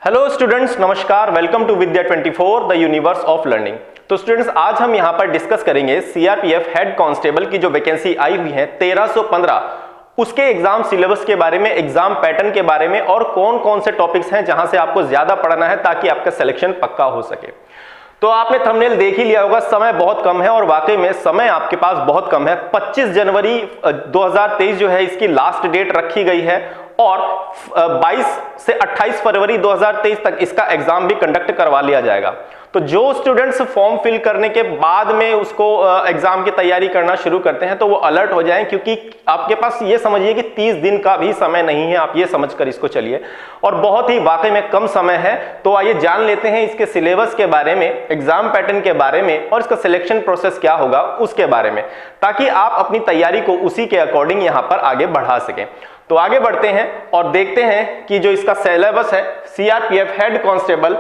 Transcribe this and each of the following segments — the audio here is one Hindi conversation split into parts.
हेलो स्टूडेंट्स, नमस्कार। Welcome to Vidya 24 the universe of learning. तो स्टूडेंट्स, आज हम यहाँ पर डिस्कस करेंगे सीआरपीएफ हेड कांस्टेबल की जो वैकेंसी आई हुई है 1315, उसके एग्जाम सिलेबस के बारे में, एग्जाम पैटर्न के बारे में और कौन कौन से टॉपिक्स हैं जहां से आपको ज्यादा पढ़ना है ताकि आपका सिलेक्शन पक्का हो सके। तो आपने थंबनेल देख ही लिया होगा, समय बहुत कम है और वाकई में समय आपके पास बहुत कम है। 25 जनवरी 2023 जो है इसकी लास्ट डेट रखी गई है और 22 से 28 फरवरी 2023 तक इसका एग्जाम भी कंडक्ट करवा लिया जाएगा। तो जो स्टूडेंट्स फॉर्म फिल करने के बाद में उसको एग्जाम की तैयारी करना शुरू करते हैं तो वो अलर्ट हो जाएं, क्योंकि आपके पास ये समझिए कि 30 दिन का भी समय नहीं है, आप ये समझकर इसको चलिए, और बहुत ही वाकई में कम समय है। तो आइए जान लेते हैं इसके सिलेबस के बारे में, एग्जाम पैटर्न के बारे में और इसका सिलेक्शन प्रोसेस क्या होगा उसके बारे में, ताकि आप अपनी तैयारी को उसी के अकॉर्डिंग यहां पर आगे बढ़ा सकें। तो आगे बढ़ते हैं और देखते हैं कि जो इसका सिलेबस है सीआरपीएफ हेड कांस्टेबल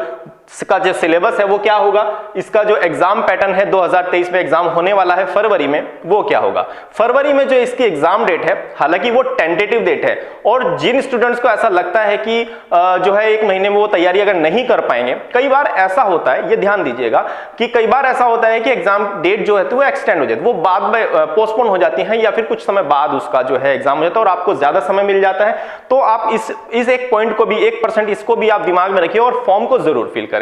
का जो सिलेबस है वो क्या होगा, इसका जो एग्जाम पैटर्न है 2023 में एग्जाम होने वाला है फरवरी में, वो क्या होगा। फरवरी में जो इसकी एग्जाम डेट है, हालांकि वो टेंटेटिव डेट है, और जिन स्टूडेंट्स को ऐसा लगता है कि जो है एक महीने में वो तैयारी अगर नहीं कर पाएंगे, कई बार ऐसा होता है, ये ध्यान दीजिएगा कि कई बार ऐसा होता है कि एग्जाम डेट जो है तो वो एक्सटेंड हो जाती है, वो बाद में पोस्टपोन हो जाती है या फिर कुछ समय बाद उसका जो है एग्जाम हो जाता है और आपको ज्यादा समय मिल जाता है। तो आप इस एक पॉइंट को भी, 1% इसको भी आप दिमाग में रखिए और फॉर्म को जरूर फिल करें।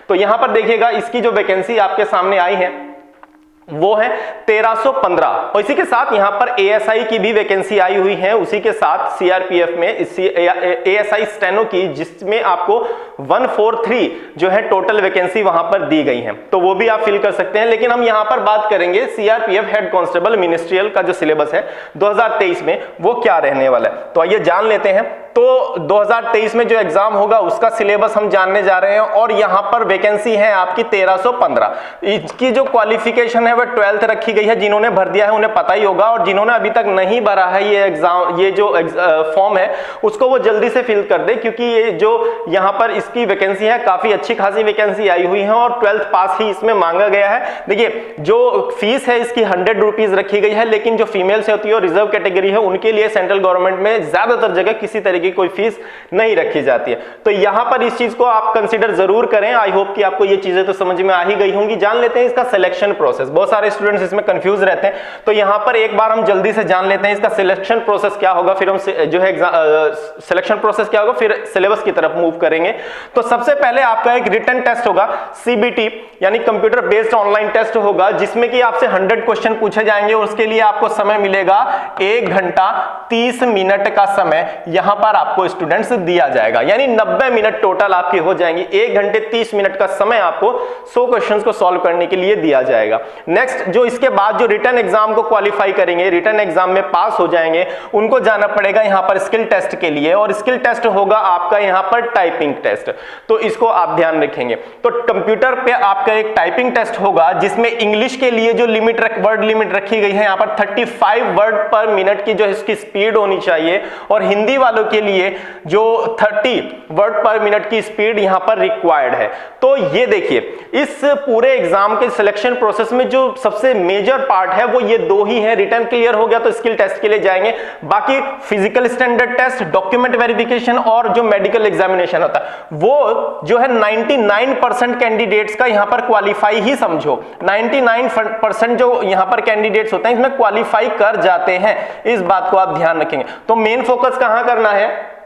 तो यहां पर देखिएगा इसकी जो वैकेंसी आपके सामने आई है वो है 1315, और इसी के साथ यहां पर एएसआई की भी वैकेंसी आई हुई है, उसी के साथ सीआरपीएफ में एएसआई स्टेनो की, जिसमें आपको 143 जो है टोटल वैकेंसी वहां पर दी गई है, तो वो भी आप फिल कर सकते हैं। लेकिन हम यहां पर बात करेंगे सीआरपीएफ हेड कांस्टेबल मिनिस्ट्रियल का जो सिलेबस है 2023 में वो क्या रहने वाला है। तो आइए जान लेते हैं। तो 2023 में जो एग्जाम होगा उसका सिलेबस हम जानने जा रहे हैं, और यहां पर वैकेंसी है आपकी 1315। इसकी जो क्वालिफिकेशन है वह 12th रखी गई है, जिन्होंने भर दिया है उन्हें पता ही होगा, और जिन्होंने अभी तक नहीं भरा है ये एग्जाम, ये जो फॉर्म है उसको वो जल्दी से फिल कर दे, क्योंकि ये जो यहां पर इसकी वैकेंसी है काफी अच्छी खासी वैकेंसी आई हुई है और 12th पास ही इसमें मांगा गया है। देखिए, जो फीस है इसकी 100 रुपीज रखी गई है, लेकिन जो फीमेल से होती है और रिजर्व कैटेगरी है उनके लिए सेंट्रल गवर्नमेंट में ज्यादातर जगह किसी तरह की कोई फीस नहीं रखी जाती है। तो यहां पर इस चीज को आप कंसीडर जरूर करें। आई होप कि आपको ये चीजें तो समझ में आ ही गई होंगी। जान लेते हैं इसका सिलेक्शन प्रोसेस, बहुत सारे स्टूडेंट्स इसमें कंफ्यूज रहते हैं, तो यहां पर एक बार हम जल्दी से जान लेते हैं इसका सिलेक्शन प्रोसेस क्या होगा, फिर हम जो है सिलेक्शन प्रोसेस क्या होगा, फिर सिलेबस की तरफ मूव करेंगे। तो सबसे पहले आपका एक रिटन टेस्ट होगा, सीबीटी यानी कंप्यूटर बेस्ड ऑनलाइन टेस्ट होगा, जिसमें कि आपसे 100 क्वेश्चन पूछे जाएंगे। उसके लिए आपको समय मिलेगा 1 घंटा 30 मिनट का समय यहां पर आपको स्टूडेंट्स दिया जाएगा, यानी 90 मिनट टोटल आपके हो जाएंगे। 1 घंटे 30 मिनट का समय आपको 100 क्वेश्चंस को सॉल्व करने के लिए दिया जाएगा। नेक्स्ट, जो इसके बाद जो रिटन एग्जाम को क्वालिफाई करेंगे, रिटन एग्जाम में पास हो जाएंगे, उनको जाना पड़ेगा यहां पर स्किल टेस्ट के लिए, और स्किल टेस्ट होगा आपका यहां पर टाइपिंग टेस्ट, तो इसको आप ध्यान रखेंगे। तो कंप्यूटर पे आपका एक टाइपिंग टेस्ट होगा, जिसमें इंग्लिश के लिए जो वर्ड लिमिट रखी गई है यहां पर 35 वर्ड पर मिनट की जो इसकी स्पीड होनी चाहिए, और हिंदी वालों के लिए जो 30 वर्ड पर मिनट की स्पीड यहां पर रिक्वायर्ड है। तो ये देखिए, इस पूरे एग्जाम के सिलेक्शन प्रोसेस में जो सबसे मेजर पार्ट है वो ये दो ही है। रिटन क्लियर हो गया तो स्किल टेस्ट के लिए जाएंगे, बाकी physical standard test, document verification और जो मेडिकल एग्जामिनेशन होता है वो जो है 99% कैंडिडेट्स का यहां पर क्वालिफाई ही समझो। 99% जो यहां पर कैंडिडेट्स होते हैं इसमें क्वालिफाई कर जाते हैं, इस बात को आप ध्यान रखेंगे। तो मेन फोकस कहां करना है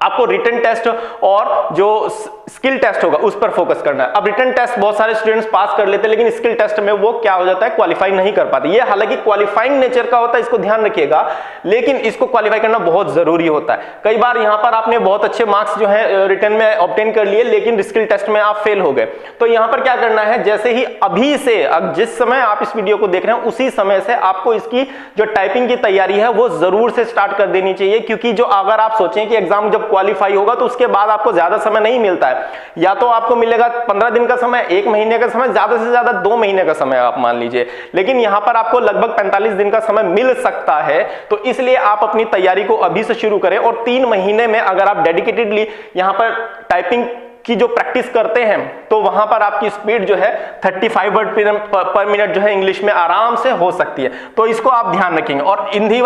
आपको, रिटन टेस्ट और जो स्किल टेस्ट होगा उस पर फोकस करना है। अब रिटन टेस्ट बहुत सारे स्टूडेंट्स पास कर लेते हैं, लेकिन स्किल टेस्ट में वो क्या हो जाता है, क्वालिफाई नहीं कर पाते। ये हालांकि क्वालिफाइंग नेचर का होता है, इसको ध्यान रखिएगा, लेकिन इसको क्वालिफाई करना बहुत जरूरी होता है। कई बार यहां पर आपने बहुत अच्छे मार्क्स जो है रिटन में ऑब्टेन कर लिए, लेकिन स्किल टेस्ट में आप फेल हो गए। तो यहां पर क्या करना है, जैसे ही अभी से, जिस समय आप इस वीडियो को देख रहे हैं उसी समय से आपको इसकी जो टाइपिंग की तैयारी है वो जरूर से स्टार्ट कर देनी चाहिए, क्योंकि जो अगर आप सोचें कि एग्जाम जब क्वालिफाई होगा तो उसके बाद आपको ज्यादा समय नहीं मिलता है, या तो आपको मिलेगा 15 दिन का समय, 1 महीने का समय, ज्यादा से ज्यादा 2 महीने का समय आप मान लीजिए, लेकिन यहां पर आपको लगभग 45 दिन का समय मिल सकता है। तो इसलिए आप अपनी तैयारी को अभी से शुरू करें, और 3 महीने में अगर आप डेडिकेटेडली यहां पर टाइपिंग की जो प्रैक्टिस करते हैं तो वहां पर आपकी स्पीड जो है 35 वर्ड पर मिनट जो है इंग्लिश में आराम से हो सकती है। तो इसको आप ध्यान रखेंगे। और हिंदी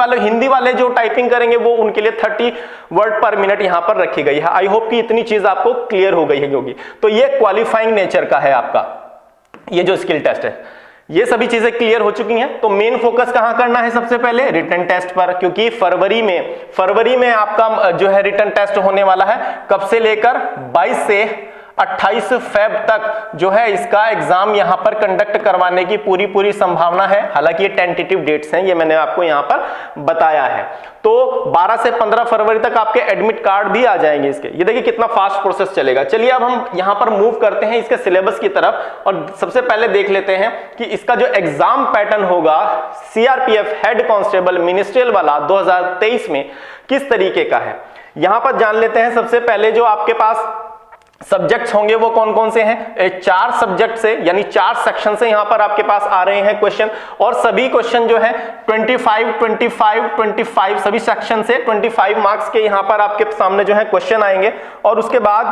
वाले जो टाइपिंग करेंगे वो उनके लिए 30 वर्ड पर मिनट यहां पर रखी गई है। आई होप कि इतनी चीज आपको क्लियर हो गई है होगी। तो ये क्वालिफाइंग नेचर का है आपका ये जो स्किल टेस्ट है। ये सभी चीजें क्लियर हो चुकी हैं। तो मेन फोकस कहां करना है? सबसे पहले रिटन टेस्ट पर, क्योंकि फरवरी में आपका जो है रिटन टेस्ट होने वाला है। कब से लेकर 22 से 28 फेब तक जो है इसका एग्जाम यहां पर कंडक्ट करवाने की पूरी संभावना है। हालांकि ये टेंटेटिव डेट्स हैं, ये मैंने आपको यहां पर बताया है। तो 12 से 15 फरवरी तक आपके एडमिट कार्ड भी आ जाएंगे इसके। ये देखिए कितना फास्ट प्रोसेस चलेगा। चलिए अब हम यहां पर मूव करते हैं इसके सिलेबस की तरफ और सबसे पहले देख लेते हैं कि इसका जो एग्जाम पैटर्न होगा सीआरपीएफ हेड कांस्टेबल मिनिस्ट्रियल वाला 2023 में किस तरीके का है, यहां पर जान लेते हैं। सबसे पहले जो आपके पास सब्जेक्ट्स होंगे वो कौन कौन से हैं? 4 सब्जेक्ट से यानी 4 सेक्शन से यहां पर आपके पास आ रहे हैं क्वेश्चन। और सभी क्वेश्चन जो है 25 सभी सेक्शन से 25 मार्क्स के यहां पर आपके सामने जो है क्वेश्चन आएंगे। और उसके बाद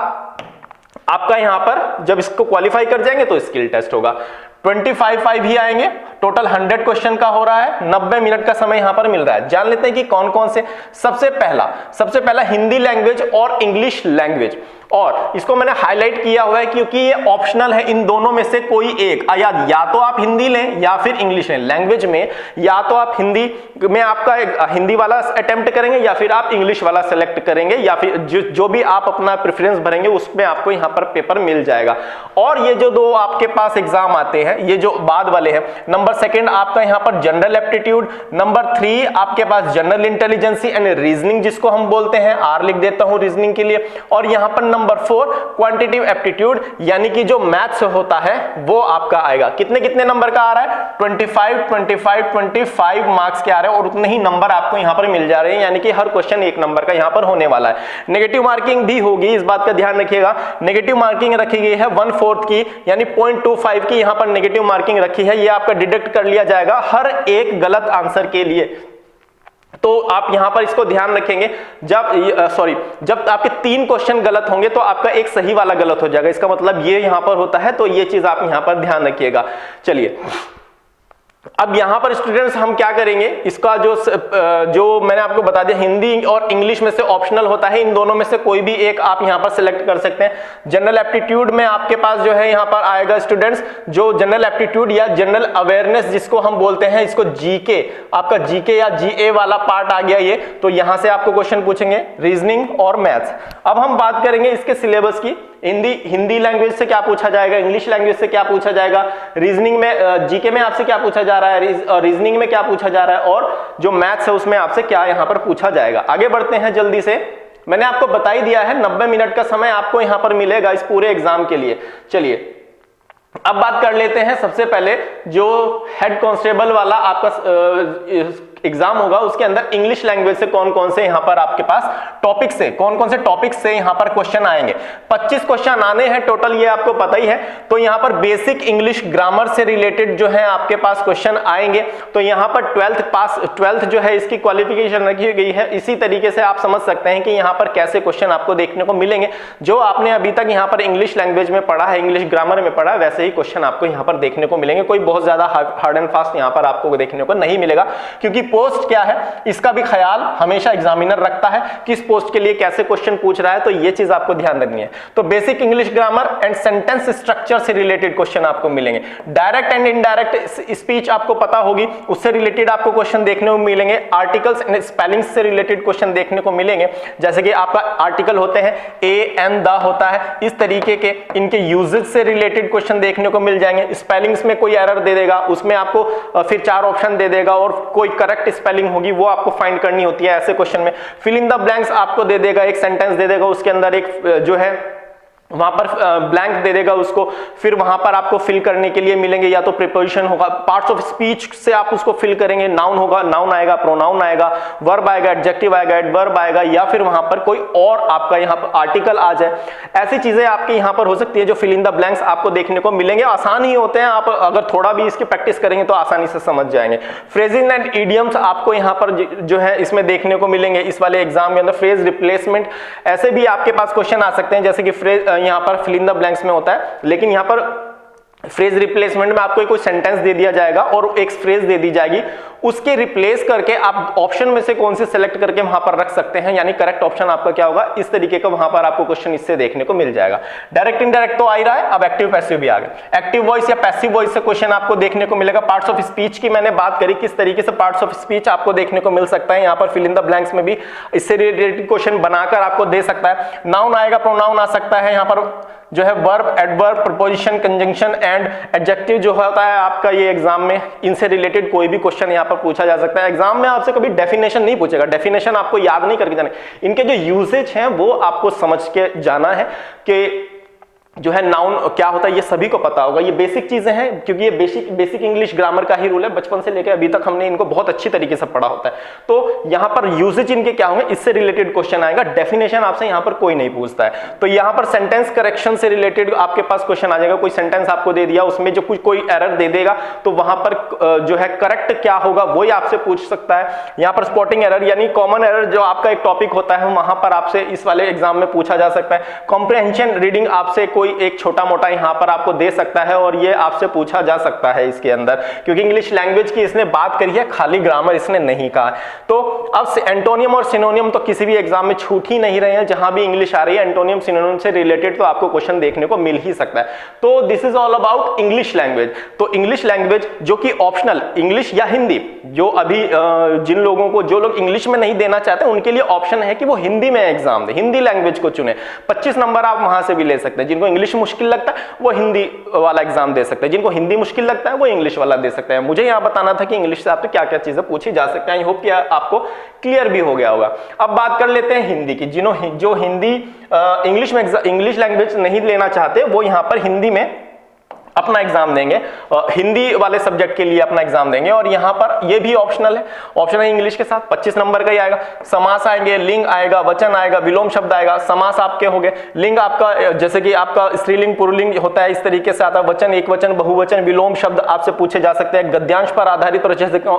आपका यहां पर जब इसको क्वालिफाई कर जाएंगे तो स्किल टेस्ट होगा। 25 ही आएंगे। टोटल 100 क्वेश्चन का हो रहा है। 90 मिनट का समय यहां पर मिल रहा है। जान लेते हैं कि कौन कौन से। सबसे पहला हिंदी लैंग्वेज और इंग्लिश लैंग्वेज। और इसको मैंने हाईलाइट किया हुआ है क्योंकि ये ऑप्शनल है, इन दोनों में से कोई एक। या तो आप हिंदी लें या फिर इंग्लिश लें। लैंग्वेज में या तो आप हिंदी में आपका हिंदी वाला अटेम्प्ट करेंगे या फिर आप इंग्लिश वाला सेलेक्ट करेंगे, या फिर जो भी आप अपना प्रेफरेंस भरेंगे उसमें आपको यहां पर पेपर मिल जाएगा। और ये जो 2 आपके पास एग्जाम आते हैं, ये जो बाद वाले हैं, नंबर 2 आपका यहां पर जनरल एप्टीट्यूड, नंबर 3 आपके पास जनरल इंटेलिजेंसी एंड रीजनिंग जिसको हम बोलते हैं, आर लिख देता हूं रीजनिंग के लिए। और यहां पर नंबर 4 क्वांटिटेटिव एप्टीट्यूड यानी कि जो मैथ्स होता है वो आपका आएगा। कितने नंबर का आ रहा है? 25 मार्क्स के आ रहे हैं और उतने ही नंबर आपको यहां पर मिल जा रहे हैं, यानी कि हर क्वेश्चन 1 नंबर का यहां पर होने वाला है। नेगेटिव मार्किंग भी होगी, इस बात का ध्यान रखिएगा। नेगेटिव मार्किंग रखी गई है 1/4 की यानी 0.25 की यहां पर नेगेटिव मार्किंग रखी है। ये आपका डिडक्ट कर लिया जाएगा हर एक गलत आंसर के लिए। तो आप यहां पर इसको ध्यान रखेंगे। जब आपके 3 क्वेश्चन गलत होंगे तो आपका एक सही वाला गलत हो जाएगा, इसका मतलब ये यहां पर होता है। तो ये चीज आप यहां पर ध्यान रखिएगा। चलिए अब यहां पर स्टूडेंट्स हम क्या करेंगे, इसका जो मैंने आपको बता दिया हिंदी और इंग्लिश में से ऑप्शनल होता है, इन दोनों में से कोई भी एक आप यहां पर सिलेक्ट कर सकते हैं। जनरल एप्टीट्यूड में आपके पास जो है यहां पर आएगा स्टूडेंट्स, जो जनरल एप्टीट्यूड या जनरल अवेयरनेस जिसको हम बोलते हैं, इसको जीके, आपका जीके या जीए वाला पार्ट आ गया ये। तो यहां से आपको क्वेश्चन पूछेंगे रीजनिंग और मैथ्स। अब हम बात करेंगे इसके सिलेबस की। हिंदी लैंग्वेज से क्या पूछा जाएगा, इंग्लिश लैंग्वेज से क्या पूछा जाएगा, रीजनिंग में जीके में आपसे क्या पूछा जा रहा है, रीजनिंग में क्या पूछा जा रहा है, और जो मैथ्स है उसमें आपसे क्या यहां पर पूछा जाएगा। आगे बढ़ते हैं जल्दी से। मैंने आपको बता ही दिया है 90 मिनट का समय आपको यहां पर मिलेगा इस पूरे एग्जाम के लिए। चलिए अब बात कर लेते हैं। सबसे पहले जो हेड कांस्टेबल वाला आपका एग्जाम होगा उसके अंदर इंग्लिश लैंग्वेज से कौन कौन से यहां पर आपके पास टॉपिक से यहां पर क्वेश्चन आएंगे। 25 क्वेश्चन आने हैं टोटल, ये आपको पता ही है। तो यहां पर बेसिक इंग्लिश ग्रामर से रिलेटेड जो है आपके पास क्वेश्चन आएंगे। तो यहां पर 12th जो है इसकी क्वालिफिकेशन रखी गई है। इसी तरीके से आप समझ सकते हैं कि यहां पर कैसे क्वेश्चन आपको देखने को मिलेंगे। जो आपने अभी तक यहां पर इंग्लिश लैंग्वेज में पढ़ा है, इंग्लिश ग्रामर में पढ़ा है, वैसे ही क्वेश्चन आपको यहां पर देखने को मिलेंगे। कोई बहुत ज्यादा हार्ड एंड फास्ट यहां पर आपको देखने को नहीं मिलेगा, क्योंकि पोस्ट क्या है इसका भी ख्याल हमेशा एग्जामिनर रखता है, किस पोस्ट के लिए कैसे क्वेश्चन पूछ रहा है। तो ये चीज आपको ध्यान रखनी है। तो basic English grammar and sentence structure से रिलेटेड क्वेश्चन आपको मिलेंगे। डायरेक्ट एंड इनडायरेक्ट स्पीच आपको पता होगी, उससे रिलेटेड आपको क्वेश्चन देखने को मिलेंगे। आर्टिकल्स एंड स्पेलिंग्स से रिलेटेड क्वेश्चन देखने को मिलेंगे, जैसे कि आपका आर्टिकल होते हैं ए एन द होता है, इस तरीके के इनके यूजेज से रिलेटेड क्वेश्चन देखने को मिल जाएंगे। स्पेलिंग्स में कोई एरर दे देगा, उसमें आपको फिर 4 ऑप्शन दे देगा और कोई करेक्ट स्पेलिंग होगी वो आपको फाइंड करनी होती है। ऐसे क्वेश्चन में फिल इन द ब्लैंक्स आपको दे देगा, एक सेंटेंस दे देगा, उसके अंदर एक जो है वहां पर ब्लैंक दे देगा उसको, फिर वहां पर आपको फिल करने के लिए मिलेंगे या तो प्रीपोजिशन होगा, पार्ट्स ऑफ स्पीच से आप उसको फिल करेंगे, नाउन होगा, नाउन आएगा, प्रोनाउन आएगा, वर्ब आएगा, एडजेक्टिव आएगा, एडवर्ब आएगा, या फिर वहां पर कोई और आपका यहाँ पर आर्टिकल आ जाए। ऐसी चीजें आपके यहाँ पर हो सकती है जो फिल इन द ब्लैंक्स आपको देखने को मिलेंगे। आसान ही होते हैं, आप अगर थोड़ा भी इसकी प्रैक्टिस करेंगे तो आसानी से समझ जाएंगे। फ्रेजिंग एंड इडियम्स आपको यहाँ पर जो है इसमें देखने को मिलेंगे इस वाले एग्जाम के अंदर। फ्रेज रिप्लेसमेंट ऐसे भी आपके पास क्वेश्चन आ सकते हैं, जैसे कि फ्रेज यहाँ पर फिल इन द ब्लैंक्स में होता है, लेकिन यहाँ पर फ्रेज रिप्लेसमेंट में आपको कोई सेंटेंस दे दिया जाएगा और एक फ्रेज दे दी जाएगी, उसके रिप्लेस करके आप ऑप्शन में से कौन से सेलेक्ट करके वहां पर रख सकते हैं, यानी करेक्ट ऑप्शन आपका क्या होगा, इस तरीके का वहां पर आपको क्वेश्चन इससे देखने को मिल जाएगा। डायरेक्ट इनडायरेक्ट तो आ ही रहा है, अब एक्टिव पैसिव भी आ गया। एक्टिव वॉइस या पैसिव वॉइस से क्वेश्चन आपको देखने को मिलेगा। पार्ट्स ऑफ स्पीच की मैंने बात करी, किस तरीके से पार्ट्स ऑफ स्पीच आपको देखने को मिल सकता है, यहाँ पर फिल इन द ब्लैंक्स में भी इससे रिलेटेड क्वेश्चन बनाकर आपको दे सकता है। नाउन आएगा, प्रोनाउन आ सकता है, यहाँ पर जो है verb, adverb, preposition, conjunction and adjective जो होता है आपका ये एग्जाम में, इनसे रिलेटेड कोई भी क्वेश्चन यहाँ पर पूछा जा सकता है। एग्जाम में आपसे कभी डेफिनेशन नहीं पूछेगा, डेफिनेशन आपको याद नहीं करके जाना, इनके जो यूजेज हैं वो आपको समझ के जाना है कि जो है नाउन क्या होता है, ये सभी को पता होगा। ये बेसिक चीजें हैं, क्योंकि ये बेसिक इंग्लिश ग्रामर का ही रूल है, बचपन से लेकर अभी तक हमने इनको बहुत अच्छी तरीके से पढ़ा होता है। तो यहाँ पर यूजेज इनके क्या होंगे, इससे रिलेटेड क्वेश्चन आएगा। डेफिनेशन आपसे यहाँ पर कोई नहीं पूछता है। तो यहाँ पर सेंटेंस करेक्शन से रिलेटेड आपके पास क्वेश्चन आ जाएगा। कोई सेंटेंस आपको दे दिया, उसमें जो कोई एरर दे देगा, तो वहां पर जो है करेक्ट क्या होगा वही आपसे पूछ सकता है। यहाँ पर स्पॉटिंग एरर यानी कॉमन एरर जो आपका एक टॉपिक होता है, वहां पर आपसे इस वाले एग्जाम में पूछा जा सकता है। कॉम्प्रिहेंशन रीडिंग आपसे कोई एक छोटा मोटा यहां पर आपको दे सकता है और ये आपसे पूछा जा सकता है इसके अंदर, क्योंकि इंग्लिश लैंग्वेज की इसने बात करी है, खाली ग्रामर इसने नहीं कहा। तो अब एंटोनियम और सिनोनियम तो किसी भी एग्जाम में छूट ही नहीं रहे हैं। जहां भी इंग्लिश आ रही है एंटोनियम सिनोनियम से रिलेटेड तो आपको क्वेश्चन देखने को मिल ही सकता है। तो this is all about English language. तो इंग्लिश लैंग्वेज जो कि ऑप्शनल, इंग्लिश या हिंदी, जो अभी जिन लोगों को, जो लोग इंग्लिश में नहीं देना चाहते उनके लिए ऑप्शन है कि वो हिंदी में एग्जाम दे, हिंदी लैंग्वेज को चुने। 25 नंबर आप वहां से भी ले सकते हैं। जिनको इंग्लिश मुश्किल लगता है वो हिंदी वाला एग्जाम दे सकते हैं, जिनको हिंदी मुश्किल लगता है वो इंग्लिश वाला दे सकते हैं। मुझे यहां बताना था कि इंग्लिश से आपसे क्या क्या चीजें पूछी जा सकती हैं। आई होप कि आपको क्लियर भी हो गया होगा। अब बात कर लेते हैं हिंदी की। जो हिंदी इंग्लिश लैंग्वेज नहीं लेना चाहते वो यहां पर हिंदी में अपना एग्जाम देंगे, हिंदी वाले सब्जेक्ट के लिए अपना एग्जाम देंगे। और यहां पर ये भी ऑप्शनल है, ऑप्शन है इंग्लिश के साथ 25 नंबर का ही आएगा। समास आएंगे, लिंग आएगा, वचन आएगा, विलोम शब्द आएगा। समास आपके हो गए, लिंग आपका जैसे कि आपका स्त्रीलिंग पुल्लिंग होता है, इस तरीके से आता है। वचन, एक वचन, बहुवचन, विलोम शब्द आपसे पूछे जा सकते हैं। गद्यांश पर आधारित, और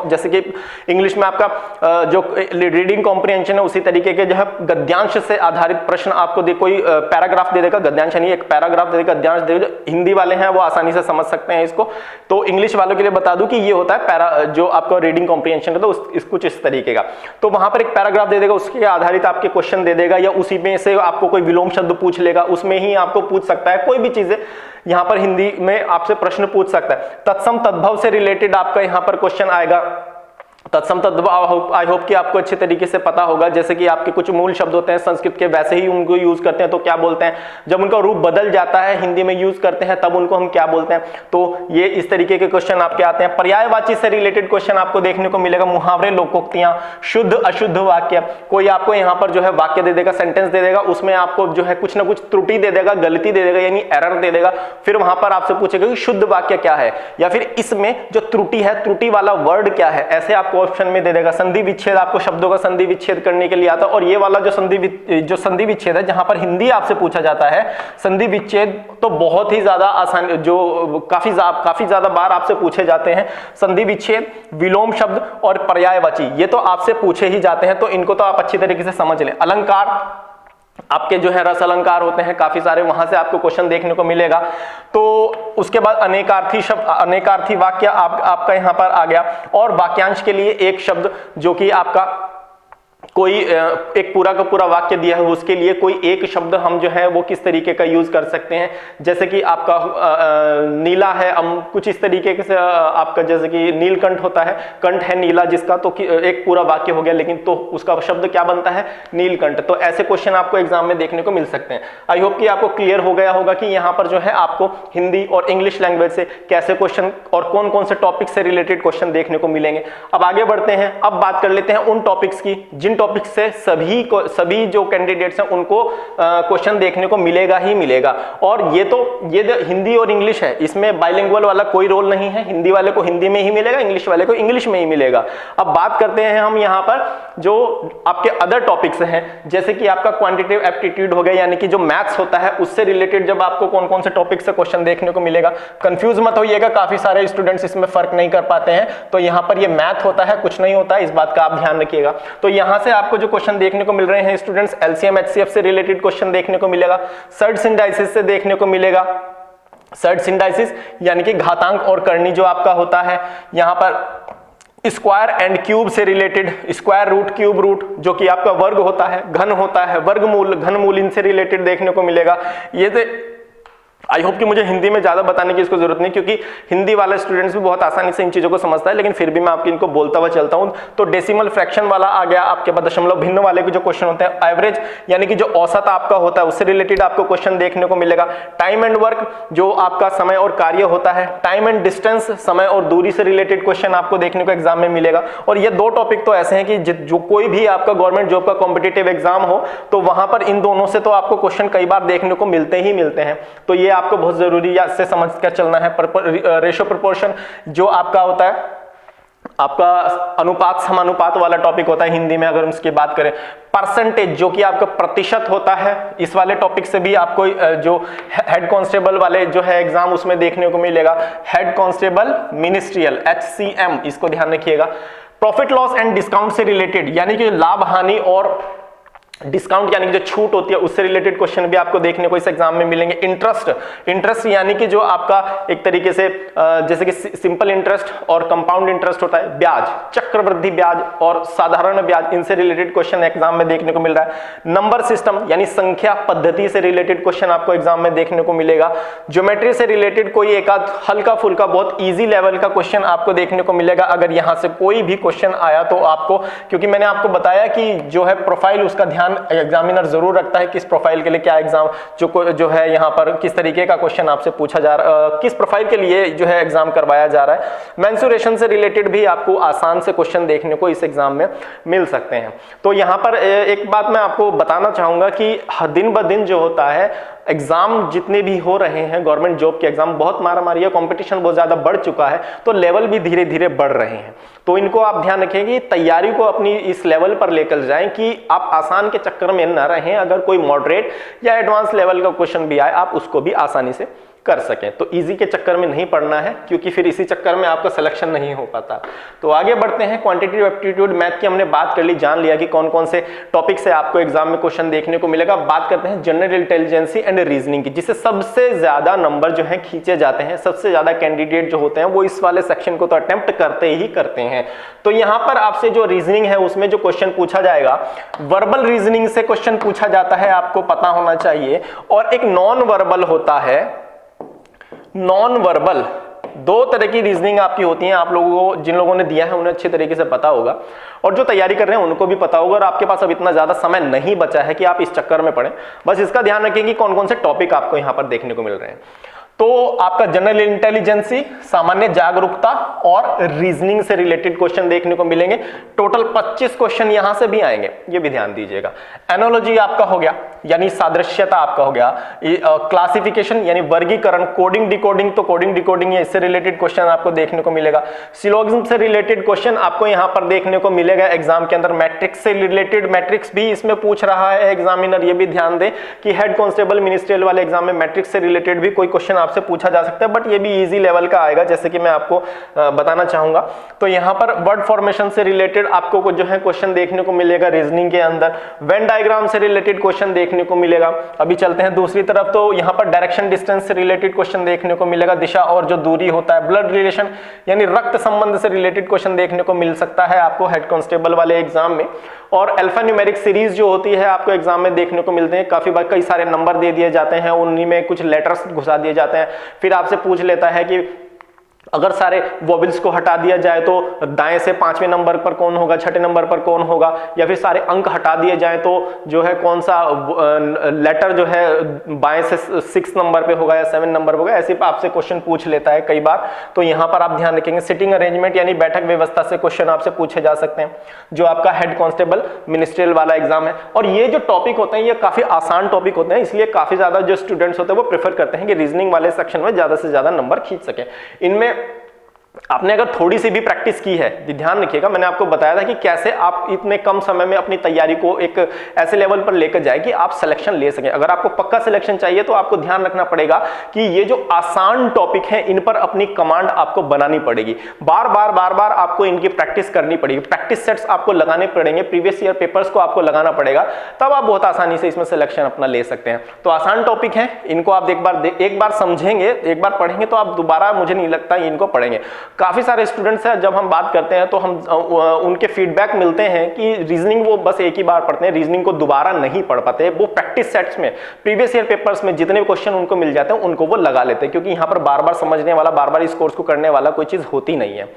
जैसे कि इंग्लिश में आपका जो रीडिंग कॉम्प्रिहेंशन है उसी तरीके के जो है गद्यांश से आधारित प्रश्न आपको कोई पैराग्राफ दे देगा, गद्यांश नहीं एक पैराग्राफ दे देगा, गद्यांश दे देगा। हिंदी वाले हैं वो आसानी से समझ सकते हैं इसको। तो इंग्लिश वालों के लिए बता दूं कि ये होता है जो आपका रीडिंग कॉम्प्रिहेंशन है, तो कुछ इस तरीके का। तो वहां पर एक पैराग्राफ दे देगा, उसके आधारित आपके क्वेश्चन दे देगा, या उसी में से आपको कोई विलोम शब्द पूछ लेगा, उसमें ही आपको पूछ सकता है। कोई भी चीजें यहां पर हिंदी में आपसे प्रश्न पूछ सकता है। तत्सम तद्भव से रिलेटेड आपका यहां पर क्वेश्चन आएगा। तत्सम तद्भव आई होप कि आपको अच्छे तरीके से पता होगा। जैसे कि आपके कुछ मूल शब्द होते हैं संस्कृत के, वैसे ही उनको यूज करते हैं तो क्या बोलते हैं, जब उनका रूप बदल जाता है हिंदी में यूज करते हैं तब उनको हम क्या बोलते हैं। तो ये इस तरीके के क्वेश्चन आपके आते हैं। पर्यायवाची से रिलेटेड क्वेश्चन आपको देखने को मिलेगा। मुहावरे, लोकोक्तियां, शुद्ध अशुद्ध वाक्य, कोई आपको यहाँ पर जो है वाक्य दे देगा, सेंटेंस दे देगा, उसमें आपको जो है कुछ ना कुछ त्रुटि दे देगा, गलती दे देगा, यानी एरर दे देगा। फिर वहां पर आपसे पूछेगा कि शुद्ध वाक्य क्या है, या फिर इसमें जो त्रुटि है, त्रुटि वाला वर्ड क्या है, ऐसे आपको ऑप्शन में दे देगा। संधि विच्छेद, आपको शब्दों का संधि विच्छेद करने के लिए आता है। और ये वाला जो संधि विच्छेद है, जहां पर हिंदी आपसे पूछा जाता है संधि विच्छेद, तो बहुत ही ज्यादा आसान, जो काफी ज्यादा बार आपसे पूछे जाते हैं। संधि विच्छेद, विलोम शब्द और पर्यायवाची, ये तो आपसे पूछे ही जाते हैं, तो इनको तो आप अच्छी तरीके से समझ लें। अलंकार, आपके जो है रस अलंकार होते हैं काफी सारे, वहां से आपको क्वेश्चन देखने को मिलेगा। तो उसके बाद अनेकार्थी शब्द, अनेकार्थी वाक्य आपका यहां पर आ गया। और वाक्यांश के लिए एक शब्द जो कि आपका कोई एक पूरा का पूरा वाक्य दिया है, उसके लिए कोई एक शब्द हम जो है वो किस तरीके का यूज कर सकते हैं। जैसे कि आपका नीला है, हम कुछ इस तरीके से आपका जैसे कि नीलकंठ होता है, कंठ है नीला जिसका, तो एक पूरा वाक्य हो गया, लेकिन तो उसका शब्द क्या बनता है, नीलकंठ। तो ऐसे क्वेश्चन आपको एग्जाम में देखने को मिल सकते हैं। आई होप कि आपको क्लियर हो गया होगा कि यहाँ पर जो है आपको हिंदी और इंग्लिश लैंग्वेज से कैसे क्वेश्चन और कौन कौन से टॉपिक से रिलेटेड क्वेश्चन देखने को मिलेंगे। अब आगे बढ़ते हैं, अब बात कर लेते हैं उन टॉपिक्स की जिन टॉपिक से सभी जो कैंडिडेट्स हैं उनको क्वेश्चन देखने को मिलेगा ही मिलेगा। और ये हिंदी और इंग्लिश है, इसमें बाइलिंगुअल वाला कोई रोल नहीं है। हिंदी वाले को हिंदी में ही मिलेगा, इंग्लिश वाले को इंग्लिश में ही मिलेगा। अब बात करते हैं हम यहाँ पर जो आपके अदर टॉपिक्स हैं, जैसे कि आपका क्वांटिटेटिव एप्टीट्यूड हो गया, यानी कि जो मैथ्स होता है उससे रिलेटेड जब आपको कौन कौन से टॉपिक से क्वेश्चन देखने को मिलेगा। कंफ्यूज मत होइएगा, काफी सारे स्टूडेंट्स इसमें फर्क नहीं कर पाते हैं। तो यहाँ पर ये मैथ होता है, कुछ नहीं होता है, इस बात का आप ध्यान रखिएगा। तो यहाँ से आपको जो क्वेश्चन देखने को मिल रहे हैं स्टूडेंट्स, एलसीएम एचसीएफ से रिलेटेड क्वेश्चन देखने को मिलेगा, सर्ट सिंडाइसिस से देखने को मिलेगा। सर्ट सिंडाइसिस यानी कि घातांक और करनी जो आपका होता है, यहां पर स्क्वायर एंड क्यूब से related, square root cube root जो कि आपका वर्ग होता है, घन होता है, वर्गमूल, घनमूल, इनसे रिलेटेड देखने को मिलेगा। ये तो आई होप कि मुझे हिंदी में ज्यादा बताने की इसको जरूरत नहीं, क्योंकि हिंदी वाला स्टूडेंट्स भी बहुत आसानी से इन चीजों को समझता है, लेकिन फिर भी मैं आपकी इनको बोलता हुआ चलता हूं। तो डेसिमल फ्रैक्शन वाला आ गया आपके पास, दशमलव भिन्न वाले के जो क्वेश्चन होते हैं, एवरेज यानी कि जो औसत आपका होता है उससे रिलेटेड आपको क्वेश्चन देखने को मिलेगा। टाइम एंड वर्क जो आपका समय और कार्य होता है, टाइम एंड डिस्टेंस समय और दूरी से रिलेटेड क्वेश्चन आपको देखने को एग्जाम में मिलेगा। और ये दो टॉपिक तो ऐसे हैं कि जो कोई भी आपका गवर्नमेंट जॉब का कॉम्पिटिटिव एग्जाम हो तो वहां पर इन दोनों से तो आपको क्वेश्चन कई बार देखने को मिलते ही मिलते हैं। तो ये आपको बहुत जरूरी से समझ कर चलना है। रेशो प्रोपोर्शन जो आपका होता है, आपका अनुपात समानुपात वाला टॉपिक होता है हिंदी में, अगर हम इसकी बात करें। परसेंटेज जो कि आपका प्रतिशत होता है, इस वाले टॉपिक से भी आपको जो हेड कांस्टेबल वाले जो है एग्जाम उसमें देखने को मिलेगा। हेड कांस्टेबल मिनिस्ट्रियल HCM, इसको ध्यान रखिएगा। प्रॉफिट लॉस एंड डिस्काउंट से रिलेटेड यानी कि लाभ हानि और डिस्काउंट यानी कि जो छूट होती है उससे रिलेटेड क्वेश्चन भी आपको देखने को इस एग्जाम में मिलेंगे। इंटरेस्ट यानी कि जो आपका एक तरीके से जैसे कि सिंपल इंटरेस्ट और कंपाउंड इंटरेस्ट होता है, ब्याज, चक्रवृद्धि ब्याज और साधारण ब्याज, इनसे रिलेटेड क्वेश्चन एग्जाम में देखने को मिल रहा है। नंबर सिस्टम यानी संख्या पद्धति से रिलेटेड क्वेश्चन आपको एग्जाम में देखने को मिलेगा। ज्योमेट्री से रिलेटेड कोई एक आध हल्का फुल्का बहुत ईजी लेवल का क्वेश्चन आपको देखने को मिलेगा। अगर यहां से कोई भी क्वेश्चन आया तो आपको, क्योंकि मैंने आपको बताया कि जो है प्रोफाइल उसका ध्यान एग्जामिनर जरूर रखता है, किस प्रोफाइल के लिए क्या एग्जाम जो है यहाँ पर किस तरीके का क्वेश्चन आपसे पूछा जा रहा है, किस प्रोफाइल के लिए जो है एग्जाम करवाया जा रहा है। मेंसुरेशन से रिलेटेड भी आपको आसान से क्वेश्चन देखने को इस एग्जाम में मिल सकते हैं। तो यहाँ पर एक बात मैं आपको बताना चाहूंगा कि दिन ब दिन जो होता है एग्जाम जितने भी हो रहे हैं गवर्नमेंट जॉब के एग्जाम, बहुत मारामारी है, कंपटीशन बहुत ज्यादा बढ़ चुका है, तो लेवल भी धीरे धीरे बढ़ रहे हैं। तो इनको आप ध्यान रखें कि तैयारी को अपनी इस लेवल पर लेकर जाएं कि आप आसान के चक्कर में न रहें। अगर कोई मॉडरेट या एडवांस लेवल का क्वेश्चन भी आए आप उसको भी आसानी से कर सकें। तो इजी के चक्कर में नहीं पड़ना है, क्योंकि फिर इसी चक्कर में आपका सिलेक्शन नहीं हो पाता। तो आगे बढ़ते हैं। क्वांटिटेटिव एप्टीट्यूड मैथ की हमने बात कर ली, जान लिया कि कौन कौन से टॉपिक से आपको एग्जाम में क्वेश्चन देखने को मिलेगा। बात करते हैं जनरल इंटेलिजेंसी एंड रीजनिंग की, जिससे सबसे ज्यादा नंबर जो है खींचे जाते हैं, सबसे ज्यादा कैंडिडेट जो होते हैं वो इस वाले सेक्शन को तो अटेम्प्ट करते ही करते हैं। तो यहां पर आपसे जो रीजनिंग है उसमें जो क्वेश्चन पूछा जाएगा, वर्बल रीजनिंग से क्वेश्चन पूछा जाता है, आपको पता होना चाहिए। और एक नॉन वर्बल होता है। नॉन वर्बल, दो तरह की रीजनिंग आपकी होती है। आप लोगों को, जिन लोगों ने दिया है उन्हें अच्छे तरीके से पता होगा, और जो तैयारी कर रहे हैं उनको भी पता होगा। और आपके पास अब इतना ज्यादा समय नहीं बचा है कि आप इस चक्कर में पड़े। बस इसका ध्यान रखें कि कौन कौन से टॉपिक आपको यहां पर देखने को मिल रहे हैं। तो आपका जनरल इंटेलिजेंसी, सामान्य जागरूकता और रीजनिंग से रिलेटेड क्वेश्चन देखने को मिलेंगे। टोटल 25 क्वेश्चन यहां से भी आएंगे, ये भी ध्यान दीजिएगा। एनोलॉजी आपका हो गया, यानी सादृश्यता आपका हो गया। क्लासिफिकेशन यानी वर्गीकरण, कोडिंग डिकोडिंग, तो कोडिंग डिकोडिंग है, इससे रिलेटेड क्वेश्चन आपको देखने को मिलेगा। सिलोगिज्म से रिलेटेड क्वेश्चन आपको यहां पर देखने को मिलेगा एग्जाम के अंदर। मैट्रिक्स से रिलेटेड, मैट्रिक्स भी इसमें पूछ रहा है एग्जामिनर, ये भी ध्यान दें कि हेड कांस्टेबल मिनिस्ट्रियल वाले एग्जाम में मैट्रिक्स से रिलेटेड भी कोई क्वेश्चन आपसे पूछा जा सकता है, बट ये भी इजी लेवल का आएगा, जैसे कि मैं आपको बताना चाहूंगा। तो यहां पर वर्ड फॉर्मेशन से रिलेटेड आपको जो है क्वेश्चन देखने को मिलेगा रीजनिंग के अंदर। वेन डायग्राम से रिलेटेड क्वेश्चन देखने को मिलेगा। अभी चलते हैं दूसरी तरफ, तो यहां पर डायरेक्शन डिस्टेंस से रिलेटेड क्वेश्चन देखने को मिलेगा, दिशा और जो दूरी होता है। ब्लड रिलेशन यानी रक्त संबंध से रिलेटेड क्वेश्चन देखने को मिल सकता है आपको हेड कांस्टेबल वाले एग्जाम में। और अल्फा न्यूमेरिक सीरीज जो होती है आपको एग्जाम में देखने को मिलते हैं। काफी बार कई सारे नंबर दे दिए जाते हैं, उन्हीं में कुछ लेटर्स घुसा दिए जाते हैं। फिर आपसे पूछ लेता है कि अगर सारे वोवेल्स को हटा दिया जाए तो दाएं से 5वें नंबर पर कौन होगा, छठे नंबर पर कौन होगा, या फिर सारे अंक हटा दिए जाए तो जो है कौन सा लेटर जो है बाएं से 6 नंबर पे होगा या 7 नंबर होगा, ऐसे आपसे क्वेश्चन पूछ लेता है कई बार। तो यहां पर आप ध्यान रखेंगे। सिटिंग अरेंजमेंट यानी बैठक व्यवस्था से क्वेश्चन आपसे पूछे जा सकते हैं, जो आपका हेड कांस्टेबल मिनिस्ट्रियल वाला एग्जाम है। और ये जो टॉपिक होते हैं ये काफी आसान टॉपिक होते हैं, इसलिए काफी ज्यादा जो स्टूडेंट्स होते हैं वो प्रेफर करते हैं कि रीजनिंग वाले सेक्शन में ज्यादा से ज्यादा नंबर खींच सके। इनमें आपने अगर थोड़ी सी भी प्रैक्टिस की है, ध्यान रखिएगा, मैंने आपको बताया था कि कैसे आप इतने कम समय में अपनी तैयारी को एक ऐसे लेवल पर लेकर जाए कि आप सिलेक्शन ले सकें। अगर आपको पक्का सिलेक्शन चाहिए तो आपको ध्यान रखना पड़ेगा कि ये जो आसान टॉपिक है इन पर अपनी कमांड आपको बनानी पड़ेगी, बार बार आपको इनकी प्रैक्टिस करनी पड़ेगी, प्रैक्टिस सेट्स आपको लगाने पड़ेंगे, प्रीवियस ईयर पेपर्स को आपको लगाना पड़ेगा, तब आप बहुत आसानी से इसमें सिलेक्शन अपना ले सकते हैं। तो आसान टॉपिक है, इनको आप एक बार समझेंगे, एक बार पढ़ेंगे तो आप दोबारा, मुझे नहीं लगता इनको पढ़ेंगे। काफी सारे स्टूडेंट्स हैं, जब हम बात करते हैं तो हम उनके फीडबैक मिलते हैं कि रीजनिंग वो बस एक ही बार पढ़ते हैं, रीजनिंग को दोबारा नहीं पढ़ पाते। वो प्रैक्टिस सेट्स में, प्रीवियस ईयर पेपर्स में जितने क्वेश्चन उनको मिल जाते हैं उनको वो लगा लेते हैं, क्योंकि यहाँ पर बार बार समझने वाला, बार बार इस कोर्स को करने वाला कोई चीज होती नहीं है।